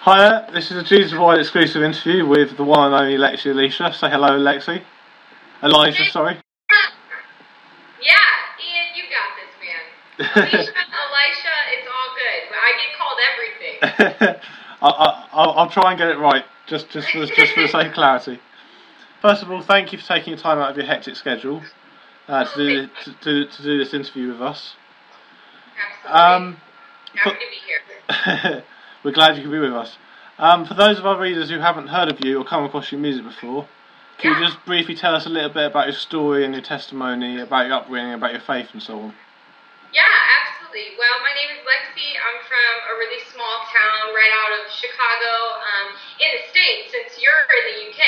Hiya, this is a JesusWired exclusive interview with the one and only Lexi Elisha. Say hello, Lexi. Elijah, sorry. Yeah, Ian, you got this, man. Elisha, Elisha, it's all good. I get called everything. I'll try and get it right, just for the sake of clarity. First of all, thank you for taking time out of your hectic schedule to do this interview with us. Absolutely. Happy to be here. We're glad you could be with us. For those of our readers who haven't heard of you or come across your music before, can you just briefly tell us a little bit about your story and your testimony, about your upbringing, about your faith and so on? Yeah, absolutely. Well, my name is Lexi. I'm from a really small town right out of Chicago in the States. Since you're in the UK,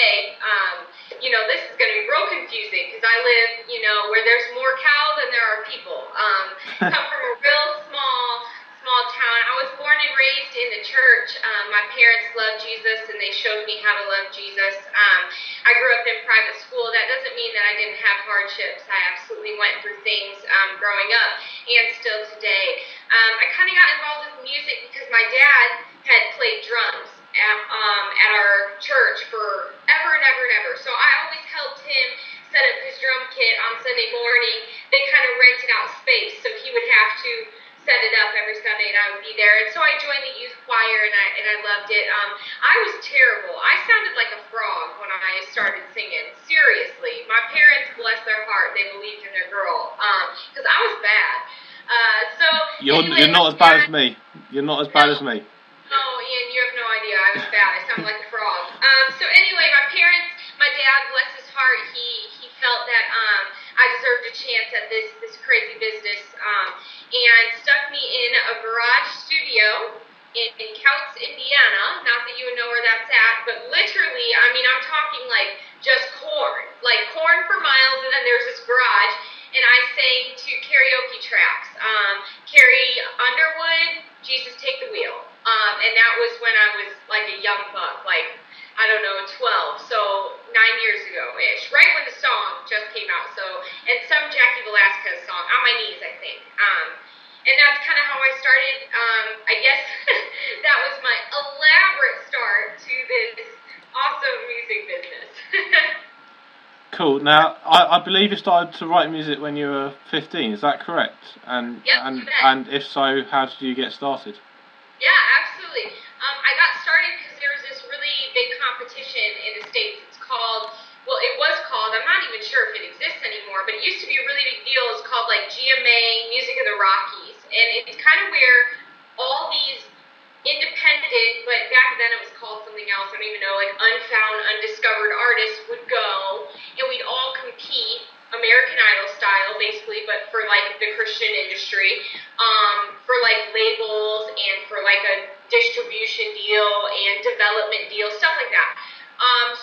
this is going to be real confusing because I live, where there's more cow than there are people. Come from a real small town. I was born and raised in the church. My parents loved Jesus and they showed me how to love Jesus. I grew up in private school. That doesn't mean that I didn't have hardships. I absolutely went through things growing up and still today. I kind of got involved with music because my dad had played drums at our church for ever and ever and ever. So I always helped him set up his drum kit on Sunday morning. They kind of rented out space, so he would have to set it up every Sunday and I would be there. And so I joined the youth choir and I loved it. I was terrible. I sounded like a frog when I started singing. Seriously. My parents, bless their heart, they believed in their girl because I was bad. You're not as bad as me. You're not as bad as me. No, Ian, you have no idea. I was bad. I sounded like a frog. So anyway, my dad, bless his heart, he felt that I deserved a chance at this crazy business and stuck me in a garage studio in Coutts, Indiana. Not that you would know where that's at, but literally, I'm talking like just corn. Like corn for miles, and then there's this garage, and I sang to karaoke tracks. Carrie Underwood, Jesus Take the Wheel. And that was when I was like a young buck, like, I don't know, 12, so 9 years ago-ish, right when the song just came out, and some Jackie Velasquez song, On My Knees, I think, and that's kind of how I started. I guess that was my elaborate start to this awesome music business. Cool. Now, I believe you started to write music when you were 15, is that correct? And if so, how did you get started? Yeah, absolutely. I got started because there was this really big competition in the States. It was called, I'm not even sure if it exists anymore, but it used to be a really big deal. It's called like GMA, Music of the Rockies. And it's kind of where all these independent, but back then it was called something else, I don't even know, like unfound, undiscovered artists would go, and we'd all compete, American Idol style, basically, but for like the Christian industry, for like labels and for like a distribution deal and development deal, stuff like that.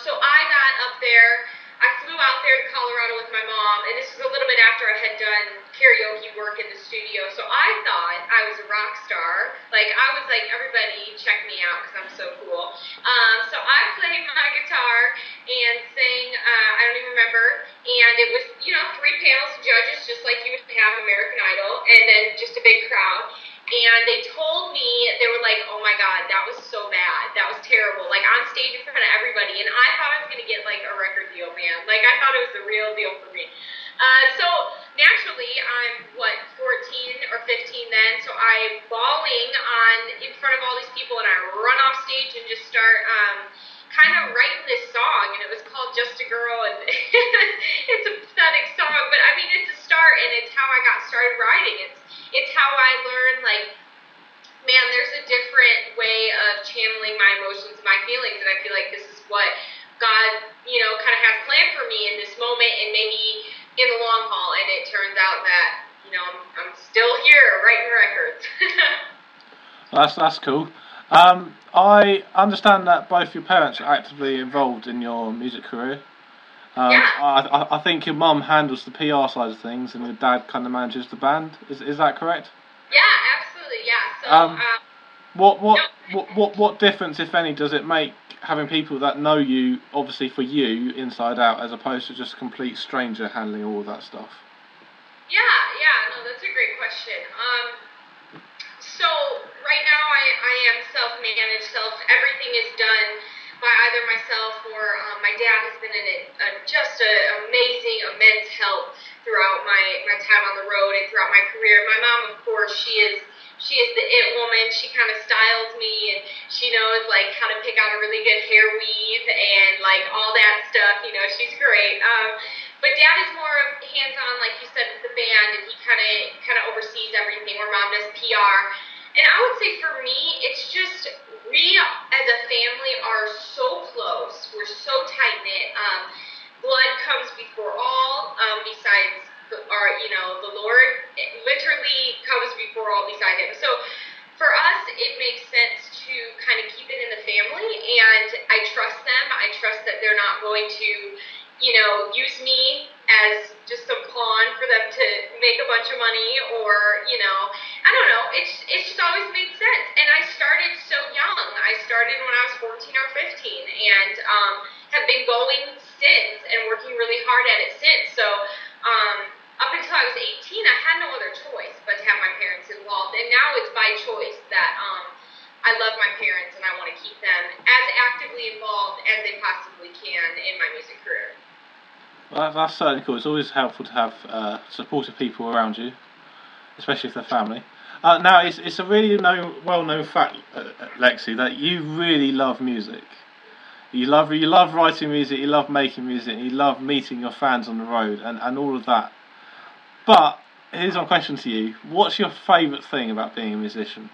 So I got up there. I flew out there to Colorado with my mom, and this was a little bit after I had done karaoke work in the studio, so I thought I was a rock star. Like, I was like, everybody check me out because I'm so cool. So I played my guitar and sang, I don't even remember, and it was, 3 panels of judges, just like you would have American Idol, and then just a big crowd. And they told me, they were like, oh my God, that was so bad. That was terrible. Like on stage in front of everybody. And I thought I was going to get like a record deal, man. Like I thought it was the real deal for me. So naturally, I'm 14 or 15 then. So I'm bawling in front of all these people and I run off stage and just start kind of writing this song. And it was called Just a Girl. And it's a pathetic song, but it's a start and it's how I got started writing. It's how I learned, like, man, there's a different way of channeling my emotions and my feelings, and I feel like this is what God, kind of has planned for me in this moment and maybe in the long haul, and it turns out that, I'm still here writing records. That's cool. I understand that both your parents are actively involved in your music career. I think your mum handles the PR side of things, and your dad kind of manages the band. Is that correct? Yeah, absolutely. Yeah. So, what difference, if any, does it make having people that know you, obviously for you, inside out, as opposed to just a complete stranger handling all of that stuff? Yeah. No, that's a great question. So right now I am self-managed. Everything is done by either myself or my dad has been just an amazing, immense help throughout my time on the road and throughout my career. My mom, of course, she is the it woman. She kind of styles me, and she knows like how to pick out a really good hair weave and like all that stuff. You know, she's great. But Dad is more of hands-on, like you said, with the band, and he kind of oversees everything. Where Mom does PR. And I would say for me, it's just we as a family are so close. We're so tight knit. Blood comes before all. Besides the Lord, it literally comes before all beside Him. So for us, it makes sense to kind of keep it in the family, and I trust them. I trust that they're not going to, use me as just some pawn for them to make a bunch of money, or, I don't know. It's just always made sense. And I started so young. I started when I was 14 or 15, and have been going since and working really hard at it since. So up until I was 18, I had no other choice but to have my parents involved. And now it's by choice that I love my parents and I want to keep them as actively involved as they possibly can in my music career. Well, that's certainly cool. It's always helpful to have supportive people around you, especially if they're family. Now, it's a really well-known fact, Lexi, that you really love music. You love writing music, you love making music, you love meeting your fans on the road, and all of that. But here's my question to you: what's your favourite thing about being a musician?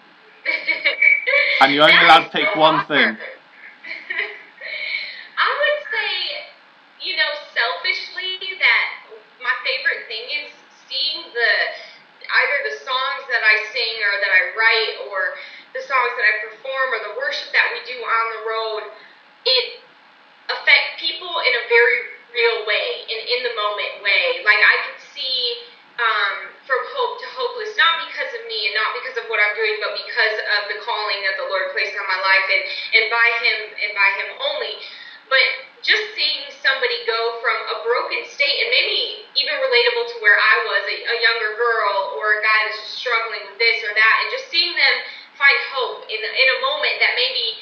And you're only allowed to pick one thing. I would say, selfishly, that my favorite thing is seeing either the songs that I sing or that I write, or the songs that I perform, or the worship that we do on the road. It affect people in a very real way, in the moment way. Like I can see from hope to hopeless, not because of me and not because of what I'm doing, but because of the calling that the Lord placed on my life, and by Him only. But just seeing somebody go from a broken state, and maybe even relatable to where I was, a younger girl or a guy that's just struggling with this or that, and just seeing them find hope in a moment that maybe,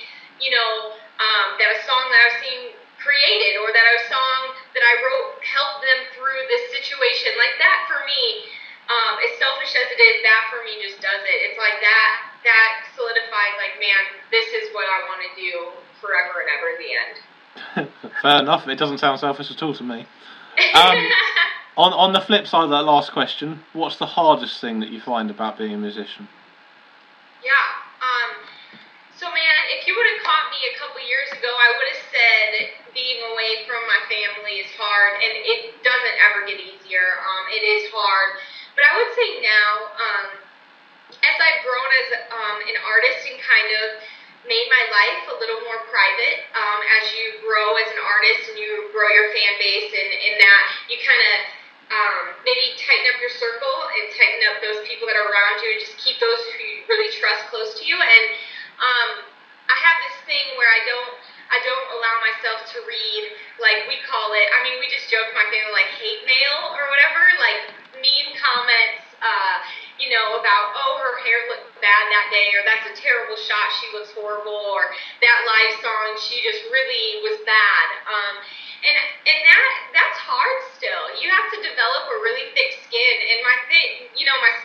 that a song that I've seen created, or that a song that I wrote helped them through this situation. Like that for me, as selfish as it is, that for me just does it. It's like that solidifies, like, man, this is what I want to do forever and ever in the end. Fair enough. It doesn't sound selfish at all to me. On the flip side of that last question, what's the hardest thing that you find about being a musician? Yeah. So, man, if you would have caught me a couple years ago, I would have said being away from my family is hard, and it doesn't ever get easier. It is hard. But I would say now, as I've grown as an artist and kind of made my life a little more private, as you grow as an artist and you grow your fan base, and that you kind of maybe tighten up your circle and tighten up those people that are around you, and just keep those who you really trust close to you. And I have this thing where I don't allow myself to read, like we call it, we just joke in my family, like hate mail or whatever, like mean comments, about, oh, her hair looked bad that day, or that's a terrible shot, she looks horrible, or that live song, she just really was bad. And that's hard still. You have to develop a really thick skin, and my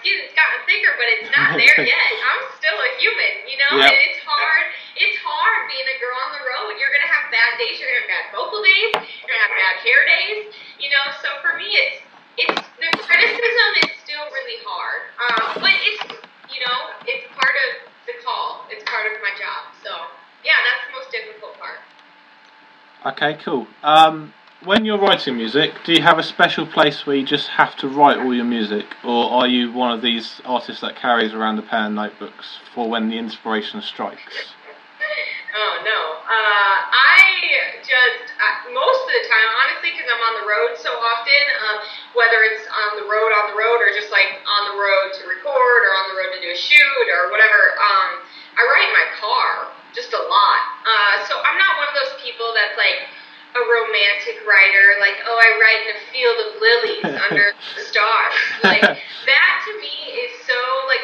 skin's gotten thicker, but it's not there yet. I'm still a human, Yep. And it's hard. It's hard being a girl on the road. You're gonna have bad days. You're gonna have bad vocal days. You're gonna have bad hair days. So for me, it's the criticism is still really hard. But it's part of the call. It's part of my job. So yeah, that's the most difficult part. Okay, cool. When you're writing music, do you have a special place where you just have to write all your music, or are you one of these artists that carries around a pen and notebooks for when the inspiration strikes? Oh, no. Most of the time, honestly, because I'm on the road so often, whether it's on the road, or just like on the road to record, or on the road to do a shoot, or whatever, I write in my car just a lot. So I'm not one of those people that's like a romantic writer, like, oh, I write in a field of lilies under the stars. Like, that to me is so, like,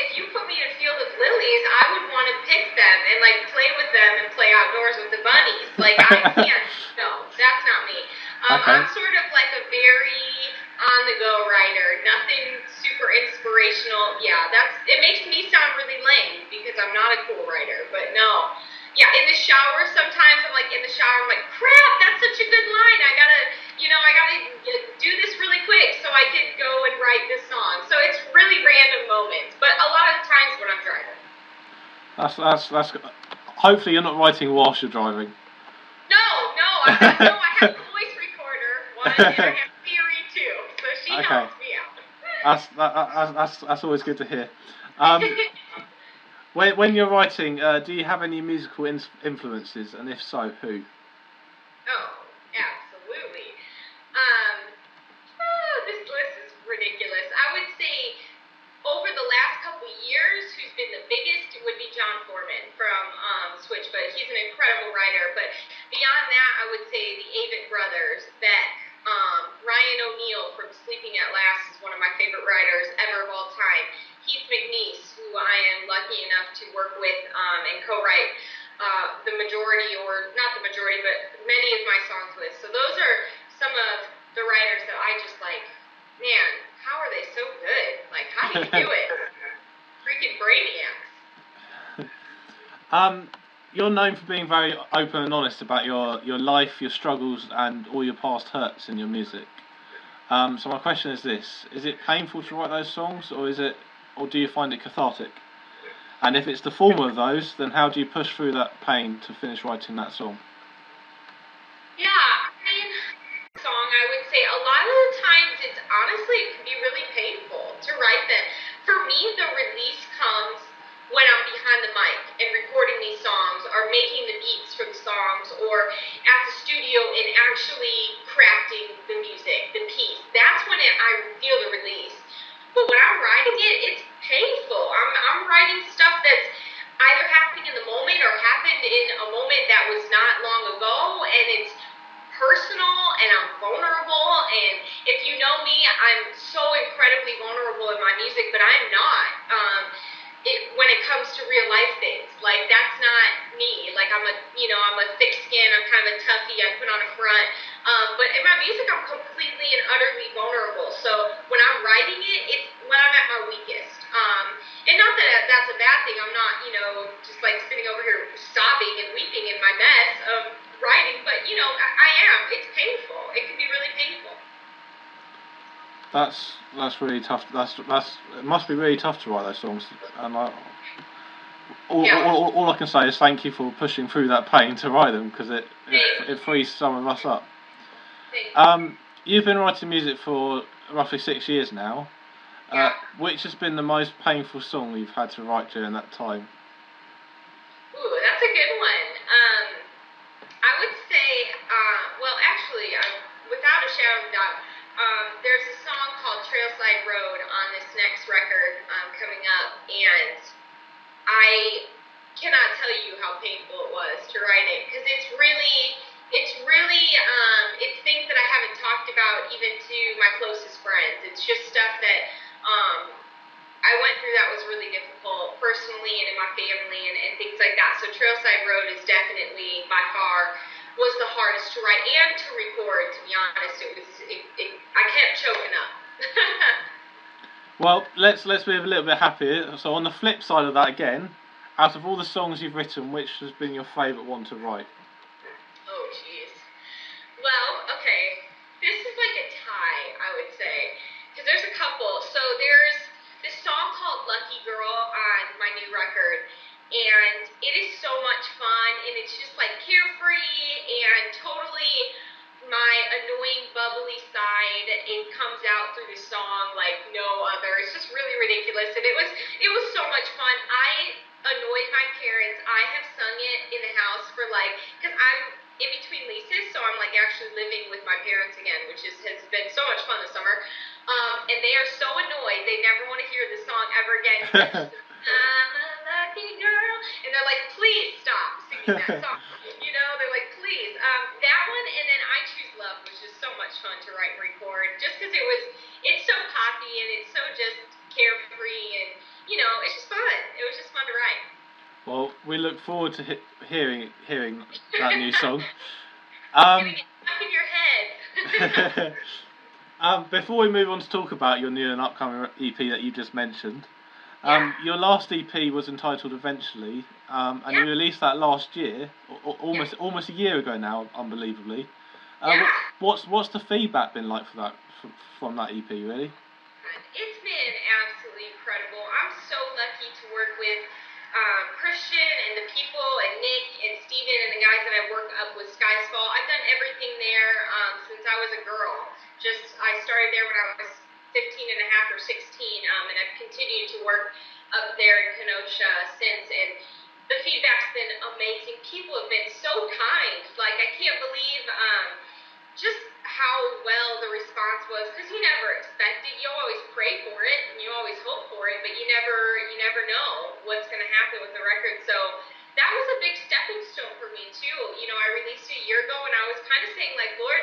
if you put me in a field of lilies, I Yeah, in the shower sometimes I'm like in the shower, I'm like, crap, that's such a good line. I gotta do this really quick so I can go and write this song. So it's really random moments, but a lot of the times when I'm driving. That's. Hopefully you're not writing whilst you're driving. No, I have a voice recorder one, and I have Siri too, so she helps me out. That's always good to hear. When you're writing, do you have any musical influences, and if so, who? Oh, absolutely. This list is ridiculous. I would say over the last couple years, who's been the biggest would be John Foreman from Switch, but he's an incredible writer. But beyond that, I would say the Avett Brothers, Beck, Ryan O'Neal from Sleeping at Last is one of my favorite writers ever of all time. Keith McNeese, who I am lucky enough to work with and co-write the majority, or not the majority, but many of my songs with. So those are some of the writers that I just like, man, how are they so good? Like, how do you do it? Freaking brainiacs. You're known for being very open and honest about your life, your struggles, and all your past hurts in your music. So my question is this: is it painful to write those songs, or do you find it cathartic? And if it's the former of those, then how do you push through that pain to finish writing that song? Yeah, I mean, song, I would say a lot of the times it can be really painful to write them. For me, the release comes when I'm behind the mic and recording these songs, or making the beats for the songs, or at the studio and actually crafting the music, the piece. That's when I feel the release. But when I'm writing it, it's painful. I'm writing stuff that's either happening in the moment or happened in a moment that was not long ago, and it's personal and I'm vulnerable. And if you know me, I'm so incredibly vulnerable in my music, but I'm not. When it comes to real life things, like that's not me. Like I'm a thick skin. I'm kind of a toughie. I put on a front. But in my music, I'm completely and utterly vulnerable. So when I'm writing it, it's when I'm at my weakest. And not that that's a bad thing. I'm not, just like sitting over here sobbing and weeping in my mess of writing. But I am. It's painful. It can be really painful. That's really tough. It must be really tough to write those songs. And all I can say is thank you for pushing through that pain to write them, because it frees some of us up. You've been writing music for roughly 6 years now. Yeah. Which has been the most painful song you've had to write during that time? Ooh, that's a good one. I would say, without a shadow of a doubt, there's a song called Trailside Road on this next record coming up, and I cannot tell you how painful it was to write it, because it's things that I haven't talked about even to my closest friends. It's just stuff that I went through that was really difficult personally and in my family and things like that. So Trailside Road is definitely by far was the hardest to write and to record, to be honest. I kept choking up. Well, let's be a little bit happier. So on the flip side of that again, out of all the songs you've written, which has been your favourite one to write? Oh, jeez. Well, okay. This is like a tie, I would say. Because there's a couple. So there's this song called Lucky Girl on my new record. And it is so much fun, and it's just like carefree and totally my annoying, bubbly side. It comes out through the song like no other. It's just really ridiculous, and it was so much fun. I annoyed my parents. I have sung it in the house for because I'm in between leases, so I'm actually living with my parents again, which has been so much fun this summer. And they are so annoyed. They never want to hear the song ever again. I'm a lucky girl. And they're like, please stop singing that song. They're like, please. That one, and then I Choose Love was just so much fun to write and record. Just because it's so poppy and it's so just carefree and, it's just fun. It was just fun to write. Well, we look forward to hearing that new song. It's gonna get stuck in your head. Before we move on to talk about your new and upcoming EP that you just mentioned, Your last EP was entitled Eventually, and you released that last year, almost a year ago now, unbelievably. What's the feedback been like for that from that EP, really? It's been absolutely incredible. I'm so lucky to work with Christian and the people and Nick and Steven and the guys that I work up with Skysfall. I've done everything there since I was a girl. I started there when I was 15 and a half or 16, and I've continued to work up there in Kenosha since, and the feedback's been amazing. People have been so kind. Like, I can't believe just how well the response was, because you never expect it. You always pray for it, and you always hope for it, but you never know what's going to happen with the record. So that was a big stepping stone for me, too. I released it a year ago, and I was kind of saying, like, Lord,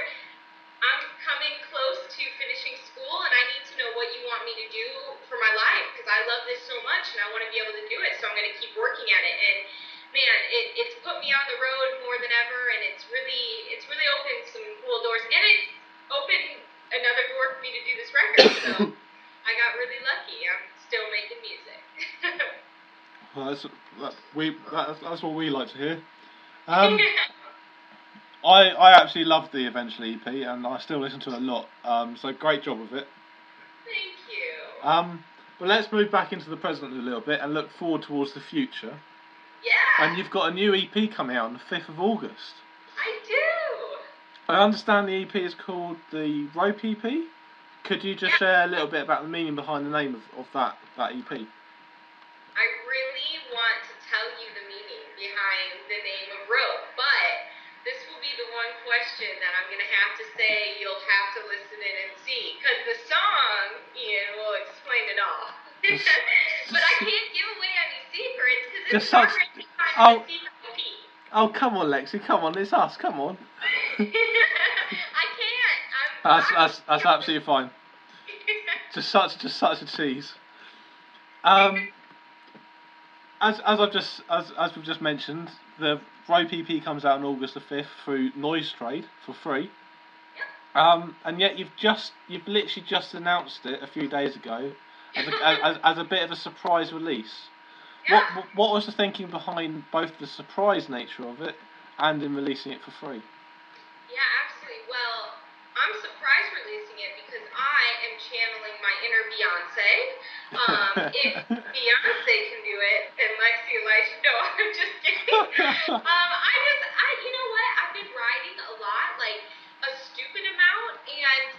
I'm coming close to finishing school, and I need to know what you want me to do for my life, because I love this so much, and I want to be able to do it, so I'm going to keep working at it. And man, it's put me on the road more than ever, and it's really opened some cool doors, and it's opened another door for me to do this record. So I got really lucky. I'm still making music. Well, that's what we like to hear. I absolutely loved the Eventually EP, and I still listen to it a lot. So great job of it. Thank you. But let's move back into the present a little bit and look forward towards the future. Yeah. And you've got a new EP coming out on the 5th of August. I do. I understand the EP is called the Rope EP. Could you just share a little bit about the meaning behind the name of that EP? I really want to tell you the meaning behind the name of Rope, but this will be the one question that I'm going to have to say you'll have to listen in and see, because the song, Ian, will explain it all. But I can't give away any secrets, because it's already kind of a secret EP. Oh, come on, Lexi, come on, it's us, come on. I can't. That's absolutely fine. Just such a tease. As we've just mentioned, the Rope EP comes out on August the 5th through Noise Trade for free. Yep. And yet you've literally just announced it a few days ago as a bit of a surprise release. Yeah. What was the thinking behind both the surprise nature of it and in releasing it for free? Yeah, absolutely. Well, I'm surprise releasing it because I am channeling my inner Beyonce. If Beyonce can do it, and Lexi Elisha, no, I'm just kidding. You know what? I've been writing a lot, like a stupid amount, and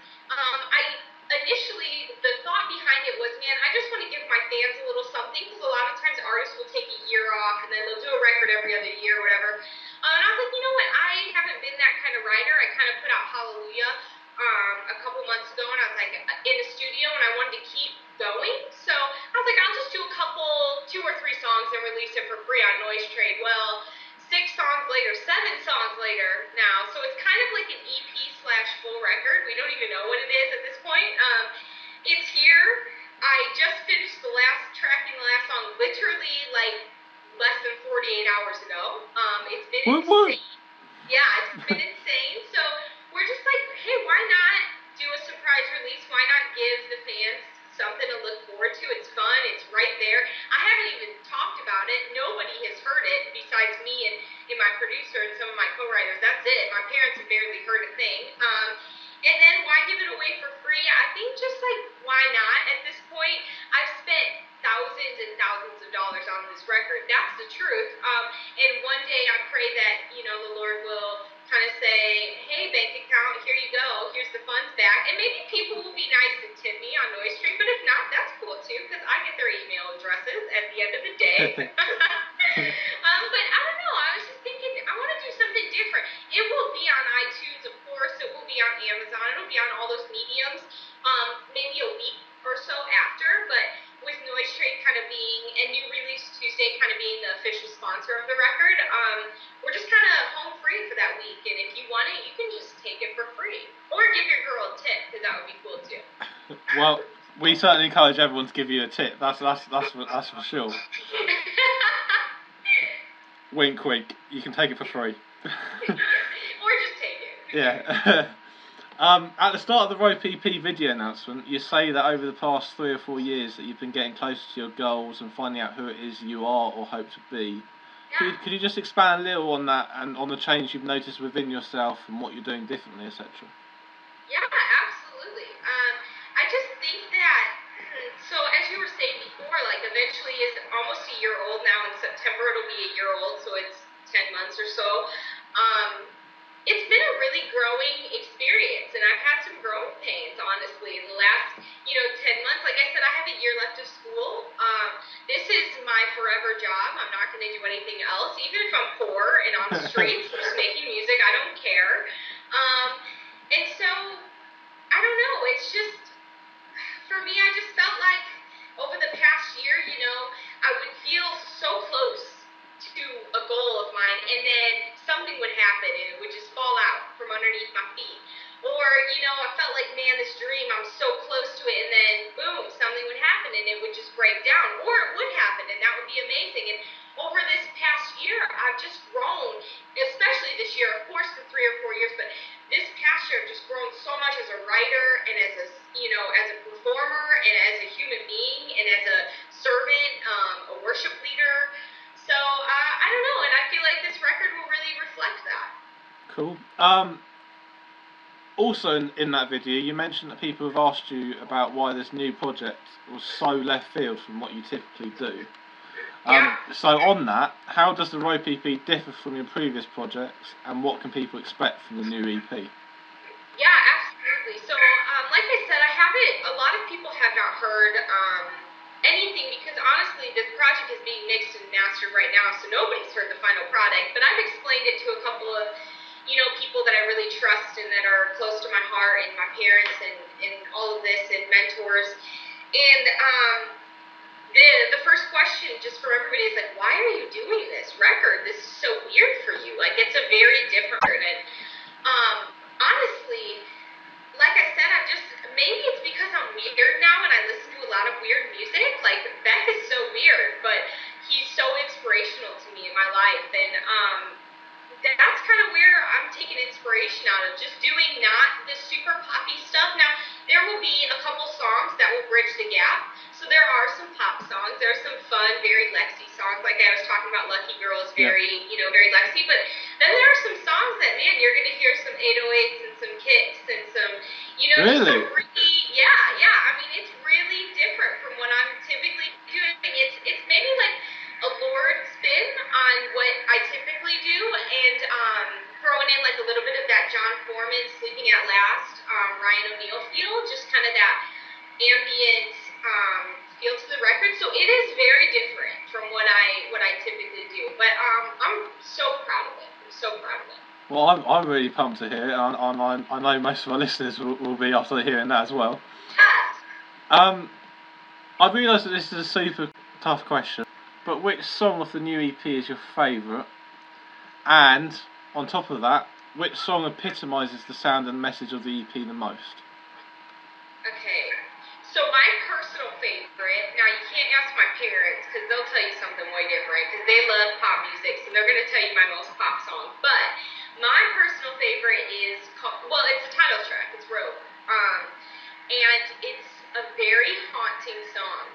initially the thought behind it was, man, I just want to give my fans a little something, because a lot of times artists will take a year off and then they'll do a record every other year or whatever. And I was like, you know what? I haven't been that kind of writer. I kind of put out Hallelujah a couple months ago, and I was like in a studio, and I wanted to keep going. So I was like, I'll just do 2 or 3 songs and release it for free on Noise Trade. Well, 6 songs later, 7 songs later now. So it's kind of like an EP/full record. We don't even know what it is at this point. It's here. I just finished the last song literally like less than 48 hours ago. It's been insane. Yeah, it's been insane. So we're just like, hey, why not do a surprise release? Why not give the fans something to look forward to? It's fun. It's right there. I haven't even talked about it. Nobody has heard it besides me and my producer and some of my co-writers. That's it. My parents have barely heard a thing. And then why give it away for free? I think just like, why not? At this point, I've spent thousands and thousands of dollars on this record. That's the truth. And one day I pray that, the Lord will kind of say, hey, bank account, here you go. Here's the funds back. And maybe people will be nice and tip me on Noise Street, but if not, that's cool too, because I get their email addresses at the end of the day. But I don't know. I was just thinking, I want to do something different. It will be on iTunes, of course. It will be on Amazon. It'll be on all those mediums, maybe a week or so after, but with Noise Trade kind of being, and New Release Tuesday kind of being the official sponsor of the record, we're just kind of home free for that week, and if you want it, you can just take it for free. Or give your girl a tip, because that would be cool too. Well, we certainly encourage everyone to give you a tip, that's for sure. Wink, wink, you can take it for free. Or just take it. Yeah. At the start of the Rope EP video announcement, you say that over the past 3 or 4 years that you've been getting closer to your goals and finding out who it is you are or hope to be. Yeah. Could you just expand a little on that and on the change you've noticed within yourself and what you're doing differently, etc.? Yeah, absolutely. I just think that, so as you were saying before, like eventually is almost a year old now. In September it'll be a year old, so it's 10 months or so. It's been a really growing experience, and I've had some growing pains, honestly, in the last, 10 months. Like I said, I have a year left of school. This is my forever job. I'm not going to do anything else. Even if I'm poor and on the streets just making music, I don't care. And so, I don't know, it's just, for me, I just felt like over the past year, I would feel so close to a goal of mine, and then something would happen, and it would just fall out from underneath my feet. Or, I felt like, man, this dream, I'm so close to it, and then, boom, something would happen, and it would just break down. Or it would happen, and that would be amazing. And over this past year, I've just grown, especially this year, of course, for 3 or 4 years, but this past year, I've just grown so much as a writer, and as a performer, and as a human being, and as a servant, a worship leader. So, I don't know, and I feel like this record will really reflect that. Cool. Also, in that video, you mentioned that people have asked you about why this new project was so left field from what you typically do. So on that, how does the Rope EP differ from your previous projects, and what can people expect from the new EP? Yeah, absolutely. So, like I said, a lot of people have not heard anything, because honestly, this project is being mixed and mastered right now, so nobody's heard the final product. But I've explained it to a couple of, people that I really trust and that are close to my heart, and my parents, and all of this, and mentors. And the first question, just for everybody, is like, why are you doing this record? This is so weird for you. Like, it's a very different record. And honestly, like I said, maybe it's because I'm weird now and I listen to a lot of weird music. Like, Beck is so weird, but he's so inspirational to me in my life. And that's kind of where I'm taking inspiration out of, just doing not the super poppy stuff. Now, there will be a couple songs that will bridge the gap. So there are some pop songs. There are some fun, very Lexi songs. Like I was talking about, Lucky Girl is very, very Lexi. But then there are some songs that, man, you're going to hear some 808s and some kicks and some, Really? some really, yeah. I mean, it's really different from what I'm typically doing. It's maybe like a Lord spin on what I typically do, and throwing in like a little bit of that John Foreman Sleeping at Last, Ryan O'Neal feel, just kind of that ambient feel to the record. So it is very different from what I typically do, but I'm so proud of it. I'm so proud of it. Well, I'm really pumped to hear it. I know most of our listeners will be after hearing that as well. Yes. I realise that this is a super tough question, but which song of the new EP is your favourite? And on top of that, which song epitomises the sound and message of the EP the most? Okay, so my personal favorite, now you can't ask my parents because they'll tell you something way different, because they love pop music, so they're going to tell you my most pop song. But my personal favorite is it's the title track, it's Road. And it's a very haunting song.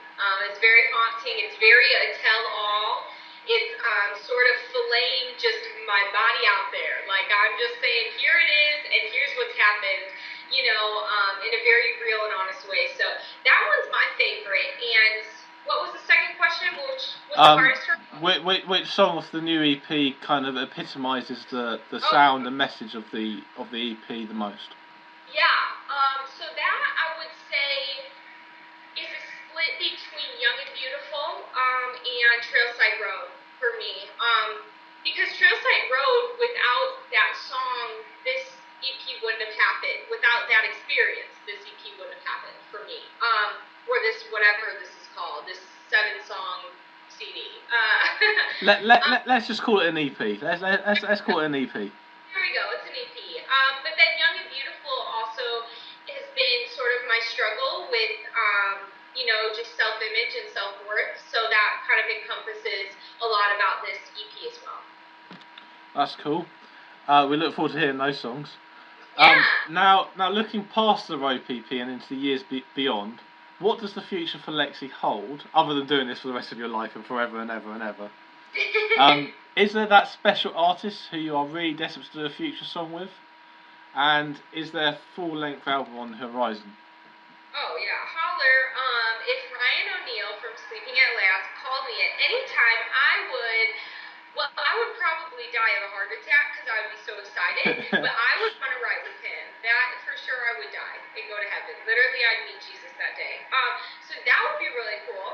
It's very haunting, it's very a tell-all. It's sort of filleting just my body out there. Like, I'm just saying, here it is, and here's what's happened, in a very real and honest way. So that one's my favorite. And what was the second question? Which was the hardest one? Which song of the new EP kind of epitomises the sound and message of the EP the most? Yeah, so that I would say is a split between Young and Beautiful and Trailside Road for me. Because Trailside Road, without that song, this EP wouldn't have happened. Without that experience, this EP wouldn't have happened for me. Or this, whatever this is called, this 7-song CD. Let's just call it an EP. Let's call it an EP. There we go, it's an EP. But then Young and Beautiful also has been sort of my struggle with, just self-image and self-worth. So that kind of encompasses a lot about this EP as well. That's cool. We look forward to hearing those songs. Yeah. Now looking past the road PP and into the years beyond, what does the future for Lexi hold, other than doing this for the rest of your life and forever and ever and ever? Is there that special artist who you are really desperate to do a future song with? And is there a full-length album on the horizon? Oh yeah, holler. If Ryan O'Neal from Sleeping at Last called me at any time, I would probably die of a heart attack because I would be so excited. But I would want to ride with him. That for sure, I would die and go to heaven. Literally, I'd meet Jesus that day. So that would be really cool.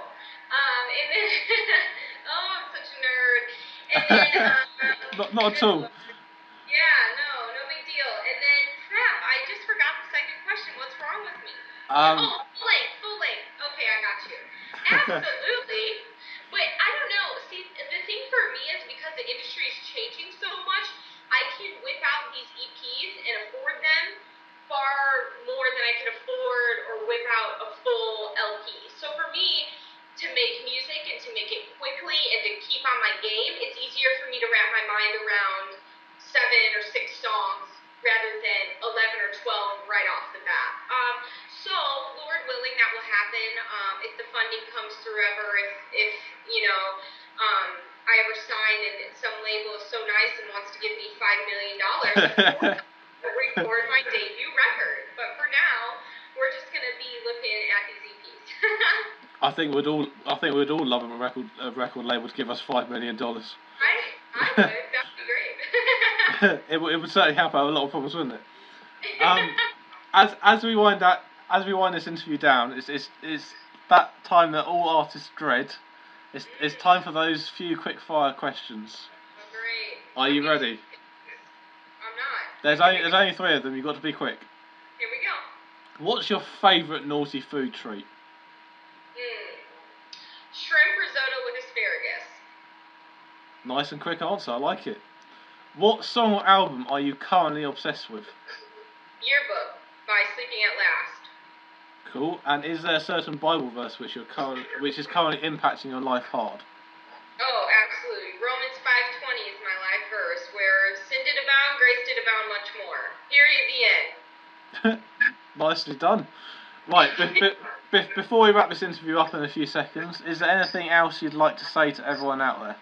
And then, oh, I'm such a nerd. And then, not at all. Yeah, no big deal. And then, crap, I just forgot the second question. What's wrong with me? Full length. Okay, I got you. Absolutely. But I don't know. See, the thing for me is because the industry is changing so much, I can whip out these EPs and afford them far more than I can afford or whip out a full LP. So for me, to make music and to make it quickly and to keep on my game, it's easier for me to wrap my mind around 7 or 6 songs rather than 11 or 12 right off the bat. So, Lord willing, that will happen if the funding comes through ever, if you know, I ever sign and some label is so nice and wants to give me $5 million to record my debut record. But for now, we're just going to be looking at these EPs. I think we'd all love a record label to give us $5 million. I would. That'd be great. It would certainly help out a lot of problems, wouldn't it? As we wind this interview down, it's that time that all artists dread. It's time for those few quick fire questions. Oh, great. Are you ready? I'm not. There's only 3 of them. You've got to be quick. Here we go. What's your favourite naughty food treat? Shrimp risotto with asparagus. Nice and quick answer. I like it. What song or album are you currently obsessed with? Yearbook by Sleeping at Last. Cool. And is there a certain Bible verse which is currently impacting your life hard? Oh, absolutely. Romans 5:20 is my life verse, where sin did abound, grace did abound much more. Period. The end. Nicely done. Right. Before we wrap this interview up in a few seconds, is there anything else you'd like to say to everyone out there?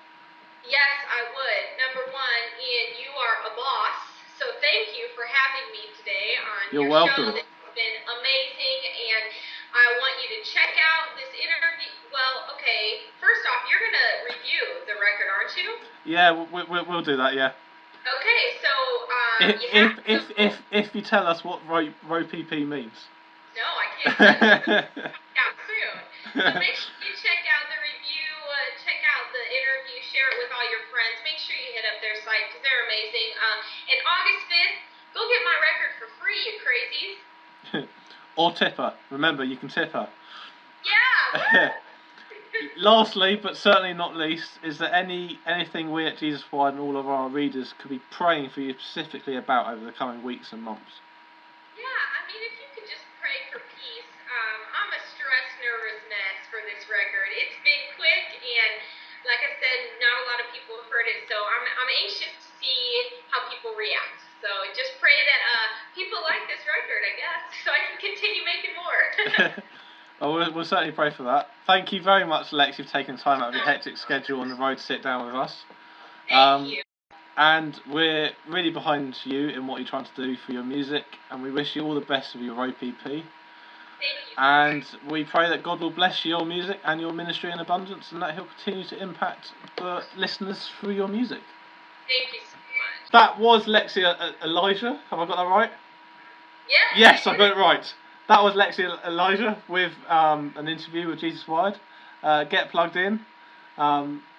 Yes, I would. Number 1, Ian, you are a boss, so thank you for having me today on You're your welcome. show. This has been amazing, and I want you to check out this interview. Well, okay, first off, you're going to review the record, aren't you? Yeah, we'll do that, yeah. Okay, so if you tell us what row PP means. No, I can't. Out soon. So make sure you check out the review, check out the interview, share it with all your friends. Make sure you hit up their site because they're amazing. And August 5th, go get my record for free, you crazies. Or tip her. Remember, you can tip her. Yeah. Lastly, but certainly not least, is there anything we at JesusWired and all of our readers could be praying for you specifically about over the coming weeks and months? Yeah, I mean, if you could just pray for peace. I'm a stressed, nervous mess for this record. It's been quick, and like I said, not a lot of people have heard it, so I'm anxious to see how people react. So just pray that people like this record, I guess, so I can continue making more. Oh, we'll certainly pray for that. Thank you very much, Lex, for taking time out of your hectic schedule on the road to sit down with us. Thank you. And we're really behind you in what you're trying to do for your music, and we wish you all the best with your road PP. Thank you. And we pray that God will bless your music and your ministry in abundance, and that He'll continue to impact the listeners through your music. Thank you so much. That was Lexi Elisha. Have I got that right? Yeah. Yes, I got it right. That was Lexi Elisha with an interview with JesusWired. Get plugged in,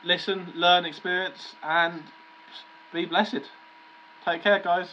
listen, learn, experience, and be blessed. Take care, guys.